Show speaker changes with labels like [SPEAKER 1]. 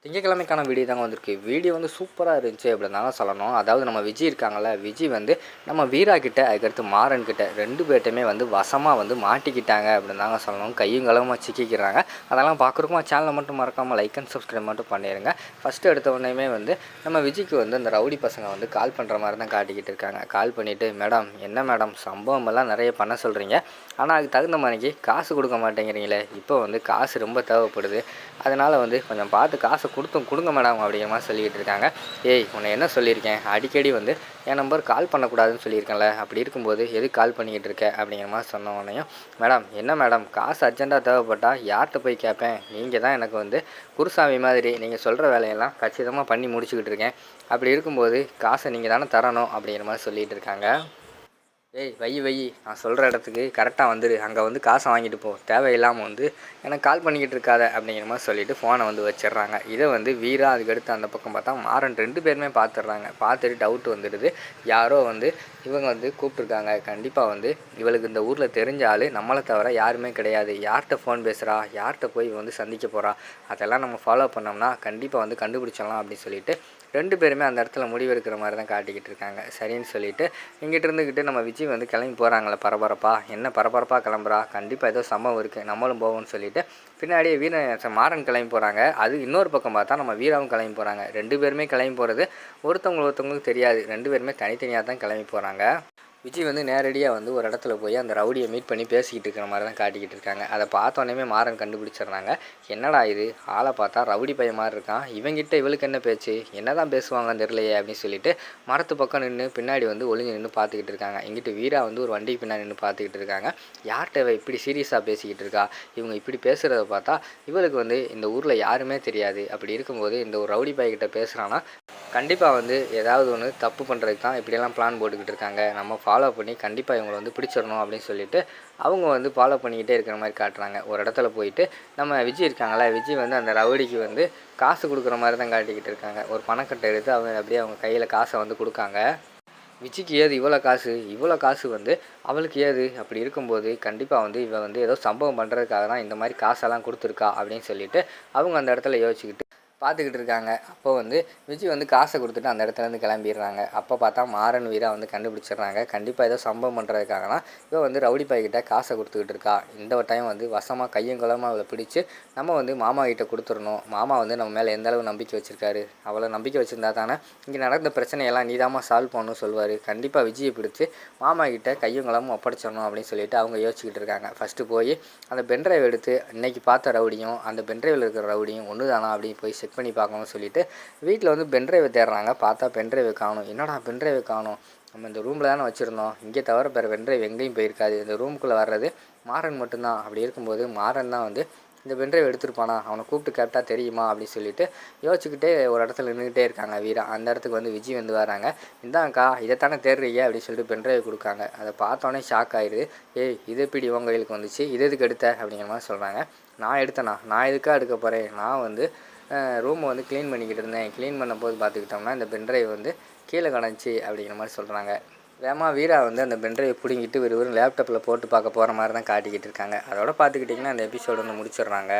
[SPEAKER 1] திங்கட்கிழமைக்கான video தாங்க வந்திருக்கு. Video வந்து சூப்பராக இருந்துச்சு அப்படின்னு தாங்க சொல்லணும். அதாவது நம்ம விஜய் இருக்காங்கல்ல, விஜய் வந்து நம்ம வீரா கிட்ட, அதுக்கடுத்து மாறன் கிட்ட 2 பேர்ட்டையுமே வந்து வசமாக வந்து மாட்டிக்கிட்டாங்க அப்படின்னு தாங்க சொல்லணும். கையும் களவுமா சிக்கிக்கிறாங்க. அதெல்லாம் பார்க்குறக்கும் சேனலை மட்டும் மறக்காமல் லைக் அண்ட் சப்ஸ்கிரைப் மட்டும் பண்ணிடுங்க. ஃபஸ்ட்டு எடுத்த உடனேயுமே வந்து நம்ம விஜய்க்கு வந்து அந்த ரவுடி பசங்க வந்து கால் பண்ணுற மாதிரி தான் காட்டிக்கிட்டு இருக்காங்க. கால் பண்ணிவிட்டு, மேடம் என்ன மேடம் சம்பவம் எல்லாம் நிறைய பண்ண சொல்கிறீங்க, ஆனால் அதுக்கு தகுந்த மாதிரிக்கு காசு கொடுக்க மாட்டேங்கிறீங்களே, இப்போ வந்து காசு ரொம்ப தேவைப்படுது, அதனால் வந்து கொஞ்சம் பார்த்து காசை கொடுங்க மேடம் அப்படிங்கிற மாதிரி சொல்லிக்கிட்டு இருக்காங்க. ஏய் உன்னை என்ன சொல்லியிருக்கேன், அடிக்கடி வந்து என் நம்பர் கால் பண்ணக்கூடாதுன்னு சொல்லியிருக்கேன்ல, அப்படி இருக்கும்போது எதுக்கு கால் பண்ணிக்கிட்டு இருக்க அப்படிங்கிற மாதிரி சொன்ன உடனேயும், மேடம் என்ன மேடம் காசு அர்ஜென்ட்டாக தேவைப்பட்டால் யார்கிட்ட போய் கேட்பேன், நீங்கள் தான் எனக்கு வந்து குருசாமி மாதிரி நீங்கள் சொல்கிற வேலையெல்லாம் கச்சிதமாக பண்ணி முடிச்சுக்கிட்டு இருக்கேன், அப்படி இருக்கும்போது காசை நீங்கள் தானே தரணும் அப்படிங்கிற மாதிரி சொல்லிகிட்டு இருக்காங்க. ஏய் வை நான் சொல்கிற இடத்துக்கு கரெக்டாக வந்துடு, அங்கே வந்து காசை வாங்கிட்டு போ, தேவையில்லாமல் வந்து எனக்கு கால் பண்ணிக்கிட்டு இருக்காத அப்படிங்கிற மாதிரி சொல்லிவிட்டு ஃபோனை வந்து வச்சிடுறாங்க. இதை வந்து வீரா அதுக்கடுத்து அந்த பக்கம் பார்த்தா மாறன் 2 பேருமே பார்த்துடுறாங்க. பார்த்துட்டு டவுட் வந்துடுது, யாரோ வந்து இவங்க வந்து கூப்பிட்ருக்காங்க, கண்டிப்பாக வந்து இவளுக்கு இந்த ஊரில் தெரிஞ்ச ஆள் நம்மளை தவிர யாருமே கிடையாது, யார்கிட்ட ஃபோன் பேசுகிறா, யார்கிட்ட போய் வந்து சந்திக்க போகிறா, அதெல்லாம் நம்ம ஃபாலோ பண்ணோம்னா கண்டிப்பாக வந்து கண்டுபிடிச்சிடலாம் அப்படின்னு சொல்லிட்டு 2 பேருமே அந்த இடத்துல முடிவெடுக்கிற மாதிரி தான் காட்டிக்கிட்டு இருக்காங்க. சரின்னு சொல்லிவிட்டு இங்கிட்ட இருந்துக்கிட்டு நம்ம விஜய் வந்து கிளம்பி போகிறாங்களே பரபரப்பாக, என்ன பரபரப்பாக கிளம்புறா, கண்டிப்பாக ஏதோ சம்பவம் இருக்குது நம்மளும் போவோம்னு சொல்லிவிட்டு பின்னாடியே மாறன் கிளம்பி போகிறாங்க. அது இன்னொரு பக்கம் பார்த்தா நம்ம வீராவும் கிளம்பி போகிறாங்க. 2 பேருமே கிளம்பி போகிறது ஒருத்தவங்களுக்கு தெரியாது, 2 பேருமே தனித்தனியாக தான் கிளம்பி போகிறாங்க. விஜய் வந்து நேரடியாக வந்து ஒரு இடத்துல போய் அந்த ரவுடியை மீட் பண்ணி பேசிக்கிட்டு இருக்கிற மாதிரி தான் காட்டிக்கிட்டு இருக்காங்க. அதை பார்த்தோன்னே மாறன் கண்டுபிடிச்சிடுறாங்க. என்னடா இது, ஆளை பார்த்தா ரவுடி பையன் மாதிரி இருக்கான், இவங்கிட்ட இவளுக்கு என்ன பேச்சு, என்ன தான் பேசுவாங்கன்னு தெரியலையே அப்படின்னு சொல்லிட்டு மரத்து பக்கம் நின்று பின்னாடி வந்து ஒளிஞ்சு நின்று பார்த்துக்கிட்டு இருக்காங்க. இங்கிட்டு வீரா வந்து ஒரு வண்டிக்கு பின்னாடி நின்று பார்த்துக்கிட்டு இருக்காங்க. யார்கிட்ட இவ இப்படி சீரியஸாக பேசிக்கிட்டு இருக்கா, இவங்க இப்படி பேசுகிறத பார்த்தா இவளுக்கு வந்து இந்த ஊரில் யாருமே தெரியாது, அப்படி இருக்கும்போது இந்த ஒரு ரவுடி பையன்கிட்ட பேசுகிறான்னா கண்டிப்பாக வந்து ஏதாவது ஒன்று தப்பு பண்ணுறதுக்கு தான் இப்படியெல்லாம் பிளான் போட்டுக்கிட்டு இருக்காங்க, நம்ம ஃபாலோ பண்ணி கண்டிப்பாக இவங்களை வந்து பிடிச்சிடணும் அப்படின்னு சொல்லிட்டு அவங்க வந்து ஃபாலோ பண்ணிக்கிட்டே இருக்கிற மாதிரி காட்டுறாங்க. ஒரு இடத்துல போயிட்டு நம்ம விஜய் இருக்காங்களா, விஜய் வந்து அந்த ரவுடிக்கு வந்து காசு கொடுக்குற மாதிரி தான் காட்டிக்கிட்டு இருக்காங்க. ஒரு பணக்கட்டை எடுத்து அப்படியே அவங்க கையில் காசை வந்து கொடுக்காங்க. விஜய்க்கு ஏது இவ்வளோ காசு வந்து அவளுக்கு ஏது, அப்படி இருக்கும்போது கண்டிப்பாக வந்து இவள் வந்து ஏதோ சம்பவம் பண்ணுறதுக்காக தான் இந்த மாதிரி காசெல்லாம் கொடுத்துருக்கா அப்படின்னு சொல்லிட்டு அவங்க அந்த இடத்துல யோசிச்சுக்கிட்டு பார்த்துக்கிட்டு இருக்காங்க. அப்போ வந்து விஜய் வந்து காசை கொடுத்துட்டு அந்த இடத்துலேருந்து கிளம்பிடுறாங்க. அப்போ பார்த்தா மாறன் வீரா வந்து கண்டுபிடிச்சிடுறாங்க. கண்டிப்பாக ஏதோ சம்பவம் பண்ணுறதுக்காகனா இவன் வந்து ரவுடி பைக்கிட்ட காசை கொடுத்துக்கிட்டு இருக்கா, இந்த டைம் வந்து வசமாக கையும் குளமாக அவளை பிடிச்சி நம்ம வந்து மாமா கிட்ட கொடுத்துடணும், மாமா வந்து நம்ம மேலே எந்த அளவு நம்பிக்கை வச்சுருக்காரு, அவளை நம்பிக்கை வச்சுருந்தா தானே இங்கே நடந்த பிரச்சனையெல்லாம் நீதாமா சால்வ் பண்ணணும்னு சொல்லுவார், கண்டிப்பாக விஜயை பிடிச்சி மாமா கிட்ட கையும் குளமும் ஒப்படைச்சிடணும் அப்படின்னு சொல்லிட்டு அவங்க யோசிச்சுக்கிட்டு இருக்காங்க. ஃபஸ்ட்டு போய் அந்த பென்ட்ரைவ் எடுத்து இன்றைக்கி பார்த்த ரவுடியும் அந்த பென்ட்ரைவில் இருக்கிற ரவுடியும் ஒன்று தானா அப்படின்னு போய் செக் பண்ணி பார்க்கணும்னு சொல்லிட்டு வீட்டில் வந்து பென்ட்ரைவை தேடுறாங்க. பார்த்தா பென்ட்ரைவை காணும். என்னடா பென்ட்ரைவை காணும், நம்ம இந்த ரூமில் தானே வச்சுருந்தோம், இங்கே தவிர வேறு பென்ட்ரைவ் எங்கேயும் போயிருக்காது, இந்த ரூமுக்குள்ளே வர்றது மாறன் மட்டும்தான், அப்படி இருக்கும்போது மாறன் தான் வந்து இந்த பென்ட்ரைவ் எடுத்துருப்பானா, அவனை கூப்பிட்டு கேட்டால் தெரியுமா அப்படின்னு சொல்லிட்டு யோசிச்சுக்கிட்டே ஒரு இடத்துல நின்றுக்கிட்டே இருக்காங்க வீரா. அந்த இடத்துக்கு வந்து விஜய் வந்து வராங்க. இந்தாங்க்கா இதைத்தானே தேடுறீங்க அப்படின்னு சொல்லிட்டு பென்ட்ரைவ் கொடுக்காங்க. அதை பார்த்தோன்னே ஷாக் ஆகிடுது. ஏய் இது எப்படி உங்கள் கையிலுக்கு வந்துச்சு, இது எதுக்கு எடுத்த அப்படிங்கிற மாதிரி சொல்கிறாங்க. நான் எதுக்காக எடுக்க போகிறேன், நான் வந்து ரூமை வந்து க்ளீன் பண்ணிக்கிட்டு இருந்தேன், க்ளீன் பண்ணும்போது பார்த்துக்கிட்டோம்னா இந்த பென்ட்ரைவ் வந்து கீழே கிடந்துச்சு அப்படிங்கிற மாதிரி சொல்கிறாங்க. வேகமாக வீரா வந்து அந்த பென்ட்ரைவை பிடுங்கிட்டு வெறும் லேப்டாப்பில் போட்டு பார்க்க போகிற மாதிரி தான் காட்டிக்கிட்டு இருக்காங்க. அதோட பார்த்துக்கிட்டிங்கன்னா அந்த எபிசோடு வந்து முடிச்சிடுறாங்க.